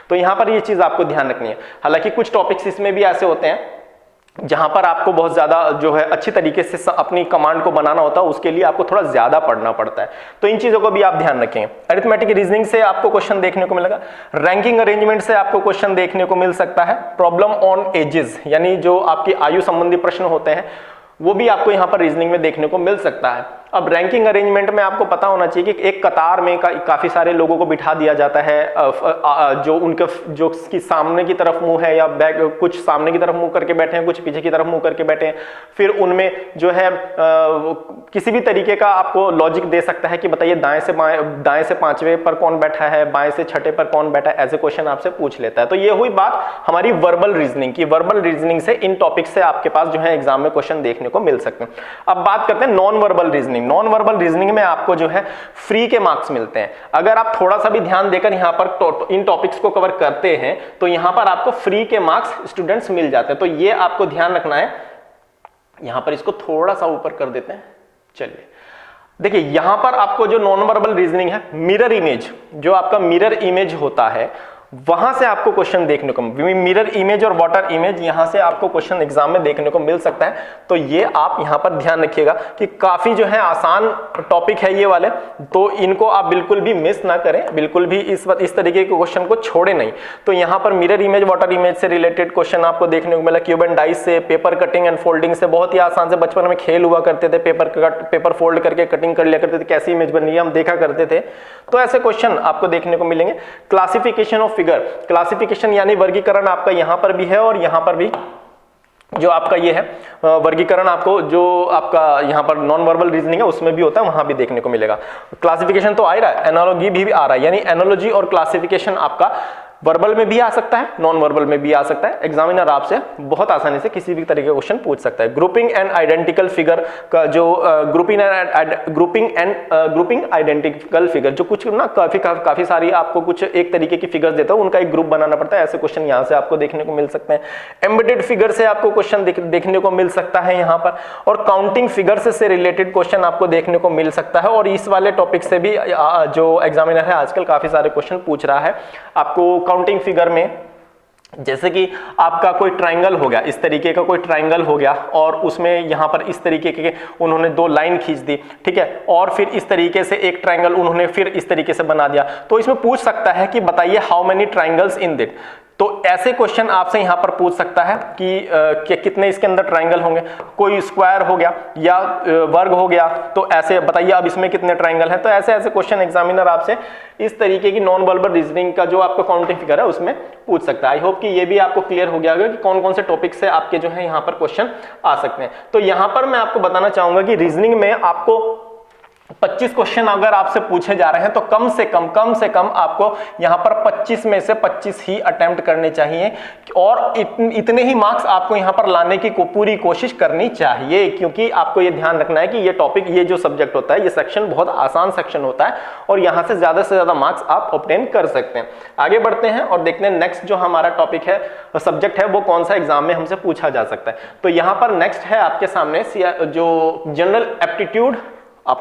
तो यहाँ पर ये चीज आपको ध्यान रखनी है। हालांकि कुछ टॉपिक्स इसमें भी ऐसे होते हैं जहां पर आपको बहुत ज्यादा जो है अच्छी तरीके से अपनी कमांड को बनाना होता है, उसके लिए आपको थोड़ा ज्यादा पढ़ना पड़ता है। तो इन चीजों को भी आप ध्यान रखें। अरिथमेटिक रीजनिंग से आपको क्वेश्चन देखने को मिलेगा, रैंकिंग अरेंजमेंट से आपको क्वेश्चन देखने को मिल सकता है, प्रॉब्लम ऑन एजेस यानी जो आपकी आयु संबंधी प्रश्न होते हैं वो भी आपको यहाँ पर रीजनिंग में देखने को मिल सकता है। अब रैंकिंग अरेंजमेंट में आपको पता होना चाहिए कि एक कतार में काफी सारे लोगों को बिठा दिया जाता है, जो उनके जो की सामने की तरफ मुंह है या बैक, कुछ सामने की तरफ मुंह करके बैठे हैं, कुछ पीछे की तरफ मुंह करके बैठे हैं। फिर उनमें जो है किसी भी तरीके का आपको लॉजिक दे सकता है कि बताइए दाएं से पांचवें पर कौन बैठा है, बाएं से छठे पर कौन बैठा है, ऐसे क्वेश्चन आपसे पूछ लेता है। तो ये हुई बात हमारी वर्बल रीजनिंग की। वर्बल रीजनिंग से इन टॉपिक से आपके पास जो है एग्जाम में क्वेश्चन देखने को मिल सकते हैं। अब बात करते हैं non verbal reasoning. Non verbal reasoning में आपको जो है फ्री के मार्क्स मिलते हैं। अगर आप थोड़ा सा भी ध्यान देकर यहां पर इन टॉपिक्स को कवर करते हैं तो यहां पर आपको फ्री के मार्क्स स्टूडेंट्स मिल जाते हैं। तो ये आपको ध्यान रखना है। यहां पर इसको थोड़ा सा ऊपर कर देते हैं। चलिए देखिए, यहां पर आपको जो नॉन वर्बल रीजनिंग है, मिरर इमेज, जो आपका मिरर इमेज होता है वहां से आपको क्वेश्चन देखने को, मिरर इमेज और वाटर इमेज, यहां से आपको क्वेश्चन एग्जाम में देखने को मिल सकता है। तो ये आप यहां पर ध्यान रखिएगा कि काफी जो है आसान टॉपिक है ये वाले, तो इनको आप बिल्कुल भी मिस ना करें, बिल्कुल भी इस तरीके के क्वेश्चन को छोड़े नहीं। तो यहां पर मिरर इमेज, वाटर इमेज से रिलेटेड क्वेश्चन आपको देखने को मिला। क्यूब एंड डाइस से, पेपर कटिंग एंड फोल्डिंग से, बहुत ही आसान से बचपन में खेल हुआ करते थे, पेपर फोल्ड करके कटिंग कर लिया करते थे, कैसी इमेज बन रही है हम देखा करते थे। तो ऐसे क्वेश्चन आपको देखने को मिलेंगे। क्लासिफिकेशन ऑफ फिगर, क्लासिफिकेशन यानी वर्गीकरण आपका यहां पर भी है और यहां पर भी जो आपका ये है वर्गीकरण, आपको जो आपका यहां पर नॉन वर्बल रीजनिंग है उसमें भी होता है, वहां भी देखने को मिलेगा। क्लासिफिकेशन तो आ ही रहा है, एनालॉजी भी आ रहा है, यानी एनालॉजी और क्लासिफिकेशन आपका वर्बल में भी आ सकता है, नॉन वर्बल में भी आ सकता है। एग्जामिनर आपसे बहुत आसानी से किसी भी तरीके का क्वेश्चन पूछ सकता है। ग्रुपिंग एंड आइडेंटिकल फिगर का जो ग्रुपिंग आइडेंटिकल फिगर, जो कुछ ना काफी सारी आपको कुछ एक तरीके की फिगर्स देता है, उनका एक ग्रुप बनाना पड़ता है। ऐसे क्वेश्चन यहां से आपको देखने को मिल सकते हैं। एम्बेडेड फिगर से आपको क्वेश्चन देखने को मिल सकता है यहां पर, और काउंटिंग फिगर से रिलेटेड क्वेश्चन आपको देखने को मिल सकता है। और इस वाले टॉपिक से भी जो एग्जामिनर है आजकल काफी सारे क्वेश्चन पूछ रहा है आपको। काउंटिंग फिगर में जैसे कि आपका कोई ट्रायंगल हो गया, इस तरीके का कोई ट्रायंगल हो गया और उसमें यहां पर इस तरीके के उन्होंने दो लाइन खींच दी, ठीक है, और फिर इस तरीके से एक ट्रायंगल उन्होंने फिर इस तरीके से बना दिया। तो इसमें पूछ सकता है कि बताइए how many triangles in that. तो ऐसे क्वेश्चन आपसे यहां पर पूछ सकता है कि कितने इसके अंदर ट्रायंगल होंगे। कोई स्क्वायर हो गया या वर्ग हो गया, तो ऐसे बताइए अब इसमें कितने ट्रायंगल हैं। तो ऐसे क्वेश्चन एग्जामिनर आपसे इस तरीके की नॉन वर्बल रीजनिंग का जो आपका काउंटिंग फिगर है उसमें पूछ सकता है। आई होप कि ये भी आपको क्लियर हो गया होगा कि कौन कौन से टॉपिक से आपके जो है यहाँ पर क्वेश्चन आ सकते हैं। तो यहां पर मैं आपको बताना चाहूंगा कि रीजनिंग में आपको 25 क्वेश्चन अगर आपसे पूछे जा रहे हैं तो कम से कम आपको यहां पर 25 में से 25 ही अटेम्प्ट करने चाहिए, और इतने ही मार्क्स आपको यहां पर लाने की पूरी कोशिश करनी चाहिए। क्योंकि आपको ये ध्यान रखना है कि ये टॉपिक, ये जो सब्जेक्ट होता है, ये सेक्शन बहुत आसान सेक्शन होता है और यहां से ज्यादा मार्क्स आप ऑब्टेन कर सकते हैं। आगे बढ़ते हैं और देखते हैं नेक्स्ट जो हमारा टॉपिक है, सब्जेक्ट है, वो कौन सा एग्जाम में हमसे पूछा जा सकता है। तो यहां पर नेक्स्ट है आपके सामने जो जनरल एप्टीट्यूड,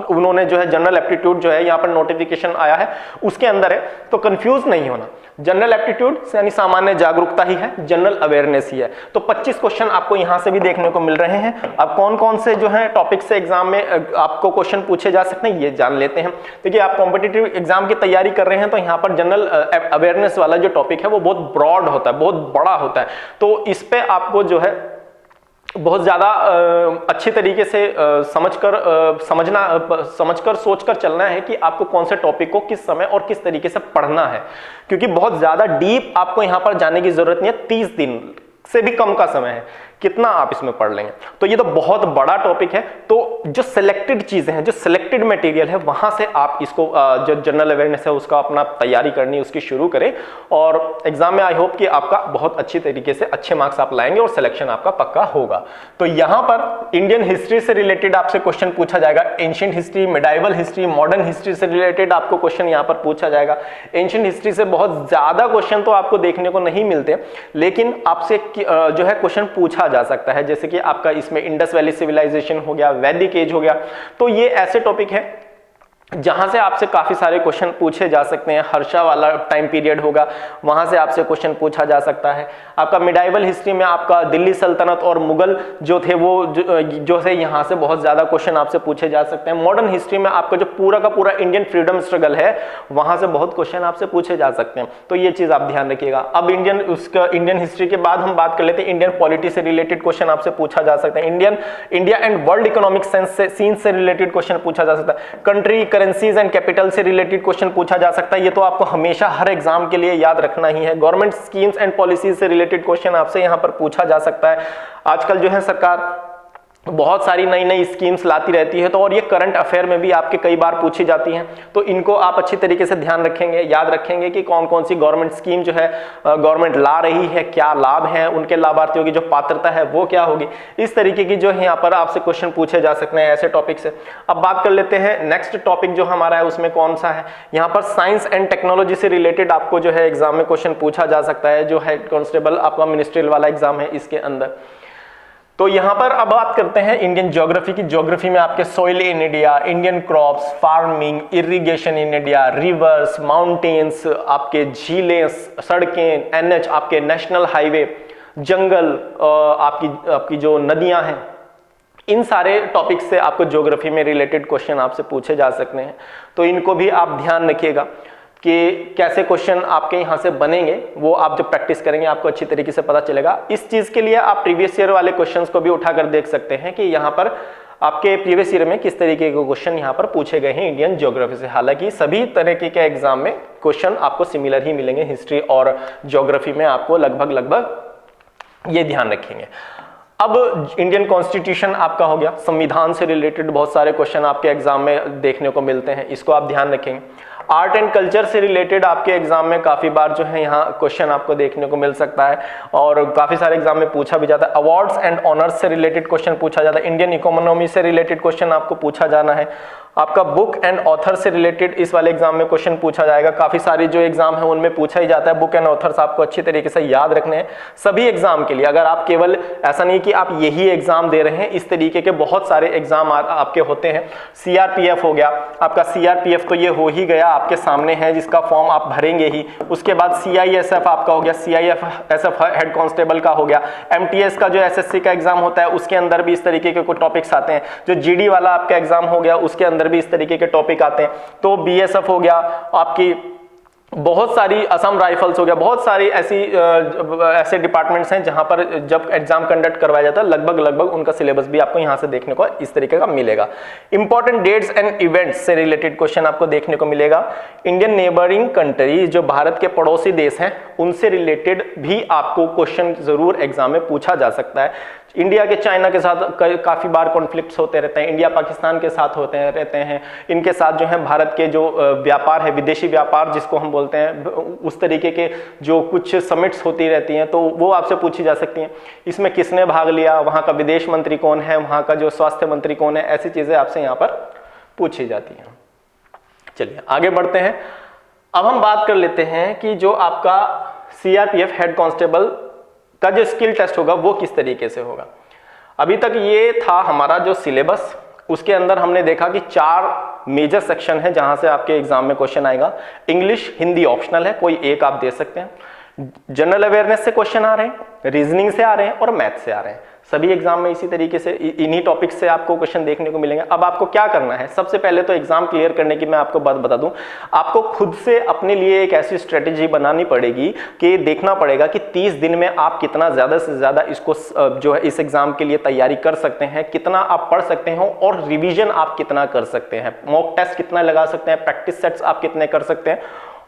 उन्होंने जो है जनरल एप्टीट्यूड जो है यहाँ पर नोटिफिकेशन आया है उसके अंदर है, तो कंफ्यूज नहीं होना। जनरल एप्टीट्यूड यानी सामान्य जागरूकता ही है, जनरल अवेयरनेस ही है। तो 25 क्वेश्चन आपको यहां से भी देखने को मिल रहे हैं। अब कौन कौन से जो है टॉपिक से एग्जाम में आपको क्वेश्चन पूछे जा सकते हैं ये जान लेते हैं। देखिए, आप कॉम्पिटिटिव एग्जाम की तैयारी कर रहे हैं तो यहाँ पर जनरल अवेयरनेस वाला जो टॉपिक है वो बहुत ब्रॉड होता है, बहुत बड़ा होता है। तो इस पे आपको जो है बहुत ज़्यादा अच्छे तरीके से समझकर सोचकर चलना है कि आपको कौन से टॉपिक को किस समय और किस तरीके से पढ़ना है, क्योंकि बहुत ज़्यादा डीप आपको यहाँ पर जाने की जरूरत नहीं है। 30 दिन से भी कम का समय है, कितना आप इसमें पढ़ लेंगे। तो ये तो बहुत बड़ा टॉपिक है। तो जो सिलेक्टेड चीजें हैं, जो सिलेक्टेड मटेरियल है, वहां से आप इसको जो जनरल अवेयरनेस है उसका अपना तैयारी करनी, उसकी शुरू करें और एग्जाम में आई होप कि आपका बहुत अच्छी तरीके से अच्छे मार्क्स आप लाएंगे और सिलेक्शन आपका पक्का होगा। तो यहां पर इंडियन हिस्ट्री से रिलेटेड आपसे क्वेश्चन पूछा जाएगा, ancient history, medieval history, modern history से रिलेटेड आपको क्वेश्चन यहां पर पूछा जाएगा। एंशिएंट हिस्ट्री से बहुत ज्यादा क्वेश्चन तो आपको देखने को नहीं मिलते, लेकिन आपसे जो है क्वेश्चन पूछा जा सकता है, जैसे कि आपका इसमें इंडस वैली सिविलाइजेशन हो गया, वैदिक एज हो गया। तो ये ऐसे टॉपिक है जहां से आपसे काफी सारे क्वेश्चन पूछे जा सकते हैं। हर्षा वाला टाइम पीरियड होगा, वहां से आपसे क्वेश्चन पूछा जा सकता है। आपका मिडाइवल हिस्ट्री में आपका दिल्ली सल्तनत और मुगल जो थे वो जो है यहां से बहुत ज्यादा क्वेश्चन आपसे पूछे जा सकते हैं। मॉडर्न हिस्ट्री में आपका जो पूरा का पूरा इंडियन फ्रीडम स्ट्रगल है, वहां से बहुत क्वेश्चन आपसे पूछे जा सकते हैं। तो ये चीज आप ध्यान रखिएगा। अब इंडियन हिस्ट्री के बाद हम बात कर लेते हैं इंडियन पॉलिटी से रिलेटेड क्वेश्चन आपसे पूछा जा सकता है। India and world economic scene से रिलेटेड क्वेश्चन पूछा जा सकता है। कंट्री, करेंसीज एंड कैपिटल से रिलेटेड क्वेश्चन पूछा जा सकता है। ये तो आपको हमेशा हर एग्जाम के लिए याद रखना ही है। गवर्नमेंट स्कीम्स एंड पॉलिसीज से रिलेटेड क्वेश्चन आपसे यहां पर पूछा जा सकता है। आजकल जो है सरकार बहुत सारी नई नई स्कीम्स लाती रहती है, तो और ये करंट अफेयर में भी आपके कई बार पूछी जाती हैं। तो इनको आप अच्छी तरीके से ध्यान रखेंगे, याद रखेंगे कि कौन कौन सी गवर्नमेंट स्कीम जो है गवर्नमेंट ला रही है, क्या लाभ है, उनके लाभार्थियों की जो पात्रता है वो क्या होगी। इस तरीके की जो है यहाँ पर आपसे क्वेश्चन पूछे जा सकते हैं ऐसे टॉपिक से। अब बात कर लेते हैं नेक्स्ट टॉपिक जो हमारा है उसमें कौन सा है। यहाँ पर साइंस एंड टेक्नोलॉजी से रिलेटेड आपको जो है एग्जाम में क्वेश्चन पूछा जा सकता है, जो हेड कांस्टेबल आपका मिनिस्ट्रियल वाला एग्जाम है इसके अंदर। तो यहां पर अब बात करते हैं इंडियन ज्योग्राफी की। ज्योग्राफी में आपके soil in India, Indian crops, farming, irrigation in India, reverse, mountains, आपके झीलें, सड़कें, एनएच, आपके नेशनल हाईवे, जंगल, आपकी जो नदियां हैं, इन सारे टॉपिक्स से आपको ज्योग्राफी में रिलेटेड क्वेश्चन आपसे पूछे जा सकते हैं। तो इनको भी आप ध्यान रखिएगा कि कैसे क्वेश्चन आपके यहाँ से बनेंगे, वो आप जब प्रैक्टिस करेंगे आपको अच्छी तरीके से पता चलेगा। इस चीज के लिए आप प्रीवियस ईयर वाले क्वेश्चंस को भी उठाकर देख सकते हैं कि यहाँ पर आपके प्रीवियस ईयर में किस तरीके के क्वेश्चन यहाँ पर पूछे गए हैं इंडियन ज्योग्राफी से। हालांकि सभी तरीके के एग्जाम में क्वेश्चन आपको सिमिलर ही मिलेंगे, हिस्ट्री और ज्योग्राफी में आपको लगभग ये ध्यान रखेंगे। अब इंडियन कॉन्स्टिट्यूशन आपका हो गया, संविधान से रिलेटेड बहुत सारे क्वेश्चन आपके एग्जाम में देखने को मिलते हैं, इसको आप ध्यान रखेंगे। आर्ट एंड कल्चर से रिलेटेड आपके एग्जाम में काफी बार जो है यहाँ क्वेश्चन आपको देखने को मिल सकता है और काफी सारे एग्जाम में पूछा भी जाता है। अवार्ड्स एंड ऑनर्स से रिलेटेड क्वेश्चन पूछा जाता है। इंडियन इकोनॉमी से रिलेटेड क्वेश्चन आपको पूछा जाना है। आपका बुक एंड ऑथर से रिलेटेड इस वाले एग्जाम में क्वेश्चन पूछा जाएगा। काफी सारी जो एग्जाम है उनमें पूछा ही जाता है। बुक एंड ऑथर्स आपको अच्छी तरीके से याद रखने हैं सभी एग्जाम के लिए। अगर आप केवल ऐसा नहीं कि आप यही एग्जाम दे रहे हैं, इस तरीके के बहुत सारे एग्जाम आपके होते हैं। सीआरपीएफ हो गया आपका, सीआरपीएफ तो ये हो ही गया, आपके सामने है, जिसका फॉर्म आप भरेंगे ही। उसके बाद सीआईएसएफ आपका हो गया, सीआईएसएफ हेड कांस्टेबल का हो गया। एमटीएस का जो एसएससी का एग्जाम होता है उसके अंदर भी इस तरीके के कुछ टॉपिक्स आते हैं। जो जीडी वाला आपका एग्जाम हो गया उसके अंदर भी इस तरीके के टॉपिक आते हैं। तो बीएसएफ हो गया, आपकी बहुत सारी असम राइफल्स हो गया, बहुत सारी ऐसे डिपार्टमेंट्स हैं जहां पर जब एग्जाम कंडक्ट करवाया जाता है लगभग उनका सिलेबस भी आपको यहां से देखने को इस तरीके का मिलेगा। इंपॉर्टेंट डेट्स एंड इवेंट्स से रिलेटेड क्वेश्चन आपको देखने को मिलेगा। इंडियन नेबरिंग कंट्री, जो भारत के पड़ोसी देश हैं, उनसे रिलेटेड भी आपको क्वेश्चन जरूर एग्जाम में पूछा जा सकता है। इंडिया के चाइना के साथ काफी बार कॉन्फ्लिक्ट्स होते रहते हैं, इंडिया पाकिस्तान के साथ होते रहते हैं, इनके साथ जो है भारत के जो व्यापार है, विदेशी व्यापार जिसको हम बोलते हैं, उस तरीके के जो कुछ समिट्स होती रहती हैं तो वो आपसे पूछी जा सकती हैं। इसमें किसने भाग लिया, वहाँ का विदेश मंत्री कौन है, वहाँ का जो स्वास्थ्य मंत्री कौन है, ऐसी चीजें आपसे यहाँ पर पूछी जाती हैं। चलिए आगे बढ़ते हैं। अब हम बात कर लेते हैं कि जो आपका सीआरपीएफ हेड कांस्टेबल का जो स्किल टेस्ट होगा वो किस तरीके से होगा। अभी तक ये था हमारा जो सिलेबस, उसके अंदर हमने देखा कि 4 मेजर सेक्शन है जहां से आपके एग्जाम में क्वेश्चन आएगा। इंग्लिश, हिंदी ऑप्शनल है, कोई एक आप दे सकते हैं। जनरल अवेयरनेस से क्वेश्चन आ रहे हैं, रीजनिंग से आ रहे हैं और मैथ से आ रहे हैं। सभी एग्जाम में इसी तरीके से इन्हीं टॉपिक से आपको क्वेश्चन देखने को मिलेंगे। अब आपको क्या करना है, सबसे पहले तो एग्जाम क्लियर करने की मैं आपको बात बता दूं, आपको खुद से अपने लिए एक ऐसी स्ट्रेटेजी बनानी पड़ेगी कि देखना पड़ेगा कि 30 दिन में आप कितना ज्यादा से ज्यादा इसको जो है इस एग्जाम के लिए तैयारी कर सकते हैं, कितना आप पढ़ सकते हैं और रिवीजन आप कितना कर सकते हैं, मॉक टेस्ट कितना लगा सकते हैं, प्रैक्टिस सेट्स आप कितने कर सकते हैं,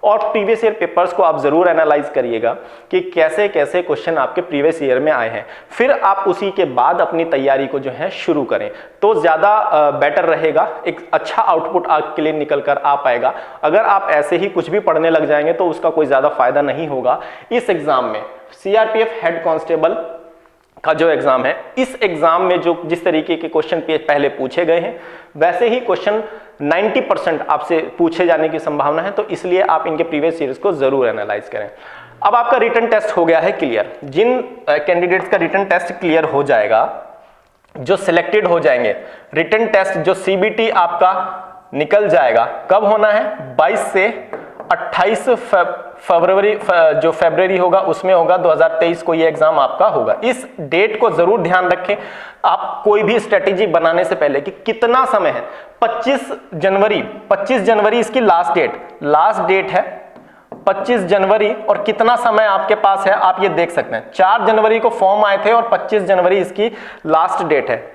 और प्रीवियस ईयर पेपर्स को आप जरूर एनालाइज करिएगा कि कैसे कैसे क्वेश्चन आपके प्रीवियस ईयर में आए हैं। फिर आप उसी के बाद अपनी तैयारी को जो है शुरू करें तो ज्यादा बेटर रहेगा, एक अच्छा आउटपुट आपके लिए निकल कर आ पाएगा। अगर आप ऐसे ही कुछ भी पढ़ने लग जाएंगे तो उसका कोई ज्यादा फायदा नहीं होगा। इस एग्जाम में सीआरपीएफ हेड कांस्टेबल का जो एग्जाम है, इस एग्जाम में जो जिस तरीके के क्वेश्चन पहले पूछे गए हैं वैसे ही क्वेश्चन 90% आपसे पूछे जाने की संभावना है, तो इसलिए आप इनके प्रीवियस ईयर्स को जरूर एनालाइज करें। अब आपका रिटन टेस्ट हो गया है क्लियर। जिन कैंडिडेट्स का रिटन टेस्ट क्लियर हो जाएगा, जो सिलेक्टेड हो जाएंगे, रिटन टेस्ट जो सीबीटी आपका निकल जाएगा, कब होना है, 22 से 28 फरवरी जो फरवरी होगा उसमें होगा, 2023 को ये एग्जाम आपका होगा। इस डेट को जरूर ध्यान रखें आप कोई भी स्ट्रेटेजी बनाने से पहले कि कितना समय है। 25 जनवरी इसकी लास्ट डेट है 25 जनवरी, और कितना समय आपके पास है आप ये देख सकते हैं। 4 जनवरी को फॉर्म आए थे और 25 जनवरी इसकी लास्ट डेट है।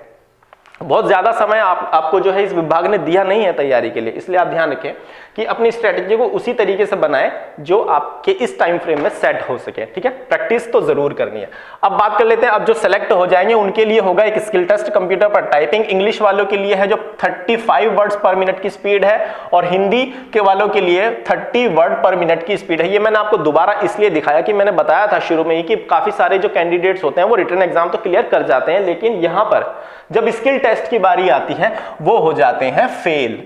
बहुत ज्यादा समय आपको जो है इस विभाग ने दिया नहीं है तैयारी के लिए, इसलिए आप ध्यान रखें कि अपनी स्ट्रेटेजी को उसी तरीके से बनाएं जो आपके इस टाइम फ्रेम में सेट हो सके। ठीक है, प्रैक्टिस तो जरूर करनी है। अब बात कर लेते हैं, अब जो सेलेक्ट हो जाएंगे उनके लिए होगा एक स्किल टेस्ट कंप्यूटर पर टाइपिंग। इंग्लिश वालों के लिए है जो 35 वर्ड्स पर मिनट की स्पीड है, और हिंदी के वालों के लिए 30 वर्ड पर मिनट की स्पीड है। ये मैंने आपको दोबारा इसलिए दिखाया कि मैंने बताया था शुरू में ही कि काफी सारे जो कैंडिडेट्स होते हैं वो रिटन एग्जाम तो क्लियर कर जाते हैं, लेकिन यहां पर जब स्किल टेस्ट की बारी आती है वो हो जाते हैं फेल।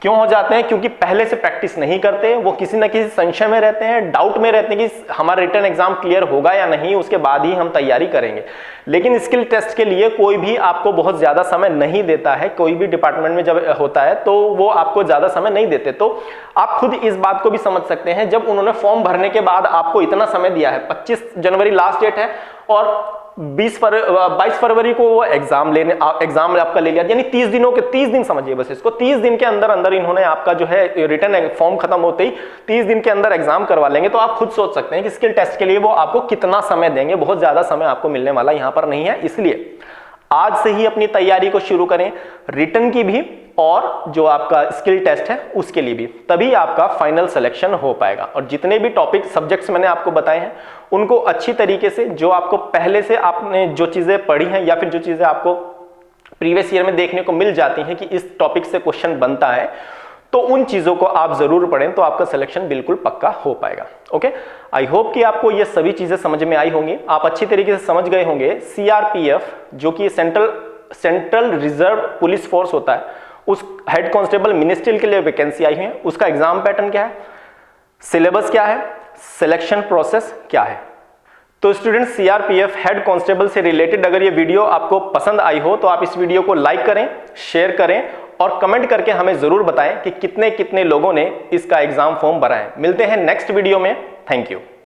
क्यों हो जाते हैं? क्योंकि पहले से प्रैक्टिस नहीं करते, वो किसी ना किसी संशय में रहते हैं, डाउट में रहते हैं कि हमारा रिटन एग्जाम क्लियर होगा या नहीं, उसके बाद ही हम तैयारी करेंगे। लेकिन स्किल टेस्ट के लिए कोई भी आपको बहुत ज्यादा समय नहीं देता है, कोई भी डिपार्टमेंट में जब होता है तो वो आपको ज्यादा समय नहीं देते। तो आप खुद इस बात को भी समझ सकते हैं, जब उन्होंने फॉर्म भरने के बाद आपको इतना समय दिया है, 25 जनवरी लास्ट डेट है और 22 फरवरी को वो एग्जाम आपका ले लिया, यानी 30 दिन समझिए बस इसको, 30 दिन के अंदर अंदर इन्होंने आपका जो है रिटर्न फॉर्म खत्म होते ही 30 दिन के अंदर एग्जाम करवा लेंगे। तो आप खुद सोच सकते हैं कि स्किल टेस्ट के लिए वो आपको कितना समय देंगे। बहुत ज्यादा समय आपको मिलने वाला यहां पर नहीं है, इसलिए आज से ही अपनी तैयारी को शुरू करें, रिटन की भी और जो आपका स्किल टेस्ट है उसके लिए भी, तभी आपका फाइनल सिलेक्शन हो पाएगा। और जितने भी टॉपिक सब्जेक्ट्स मैंने आपको बताए हैं उनको अच्छी तरीके से, जो आपको पहले से आपने जो चीजें पढ़ी हैं या फिर जो चीजें आपको प्रीवियस ईयर में देखने को मिल जाती हैं कि इस टॉपिक से क्वेश्चन बनता है, तो उन चीजों को आप जरूर पढ़ें, तो आपका सिलेक्शन बिल्कुल पक्का हो पाएगा। ओके, आई होप कि आपको ये सभी चीजें समझ में आई होंगी, आप अच्छी तरीके से समझ गए होंगे। सीआरपीएफ जो कि सेंट्रल रिजर्व पुलिस फोर्स होता है, उस हेड कांस्टेबल मिनिस्ट्रियल के लिए वैकेंसी आई है, उसका एग्जाम पैटर्न क्या है, सिलेबस क्या है, सिलेक्शन प्रोसेस क्या है। तो स्टूडेंट, सीआरपीएफ हेड कांस्टेबल से रिलेटेड अगर ये वीडियो आपको पसंद आई हो तो आप इस वीडियो को लाइक करें, शेयर करें और कमेंट करके हमें जरूर बताएं कि कितने कितने लोगों ने इसका एग्जाम फॉर्म भरा है। मिलते हैं नेक्स्ट वीडियो में। Thank you.